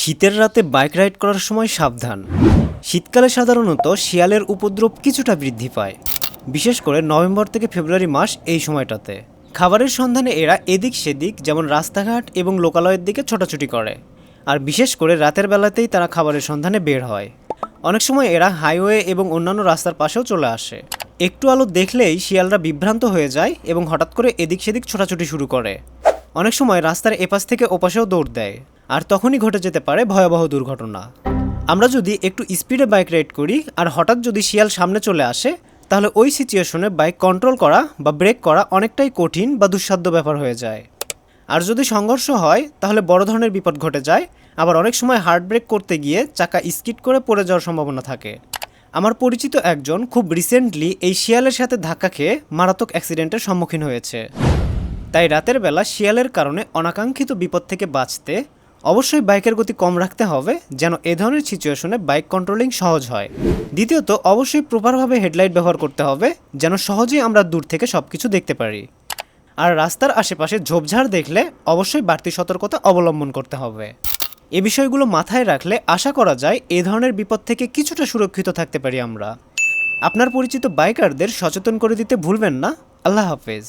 শীতের রাতে bike ride করার সময় সাবধান। শীতকালে সাধারণত শিয়ালের উপদ্রব কিছুটা বৃদ্ধি পায়, বিশেষ করে নভেম্বর থেকে ফেব্রুয়ারি মাস এই সময়টাতে। খাবারের সন্ধানে এরা এদিক সেদিক যেমন রাস্তাঘাট এবং লোকালয়ের দিকে ছোটাছুটি করে, আর বিশেষ করে রাতের বেলাতেই তারা খাবারের সন্ধানে বের হয়। অনেক সময় এরা হাইওয়ে এবং অন্যান্য রাস্তার পাশেও চলে আসে। একটু আলো দেখলেই শিয়ালরা বিভ্রান্ত হয়ে যায় এবং হঠাৎ করে এদিক সেদিক ছোটাছুটি শুরু করে। অনেক সময় রাস্তার এপাশ থেকে ওপাশেও দৌড় দেয়, আর তখনই ঘটে যেতে পারে ভয়াবহ দুর্ঘটনা। আমরা যদি একটু স্পিডে বাইক রাইড করি আর হঠাৎ যদি শিয়াল সামনে চলে আসে, তাহলে ওই সিচুয়েশনে বাইক কন্ট্রোল করা বা ব্রেক করা অনেকটাই কঠিন বা দুঃসাধ্য ব্যাপার হয়ে যায়। আর যদি সংঘর্ষ হয় তাহলে বড় ধরনের বিপদ ঘটে যায়। আবার অনেক সময় হার্ড ব্রেক করতে গিয়ে চাকা স্কিড করে পড়ে যাওয়ার সম্ভাবনা থাকে। আমার পরিচিত একজন খুব রিসেন্টলি এই শিয়ালের সাথে ধাক্কা খেয়ে মারাত্মক অ্যাক্সিডেন্টের সম্মুখীন হয়েছে। তাই রাতের বেলা শিয়ালের কারণে অনাকাঙ্ক্ষিত বিপদ থেকে বাঁচতে অবশ্যই বাইকের গতি কম রাখতে হবে, যেন এ ধরনের সিচুয়েশনে বাইক কন্ট্রোলিং সহজ হয়। দ্বিতীয়ত, অবশ্যই প্রপারভাবে হেডলাইট ব্যবহার করতে হবে, যেন সহজেই আমরা দূর থেকে সব কিছু দেখতে পারি। আর রাস্তার আশেপাশে ঝোপঝাড় দেখলে অবশ্যই বাড়তি সতর্কতা অবলম্বন করতে হবে। এ বিষয়গুলো মাথায় রাখলে আশা করা যায় এ ধরনের বিপদ থেকে কিছুটা সুরক্ষিত থাকতে পারি আমরা। আপনার পরিচিত বাইকারদের সচেতন করে দিতে ভুলবেন না। আল্লাহ হাফেজ।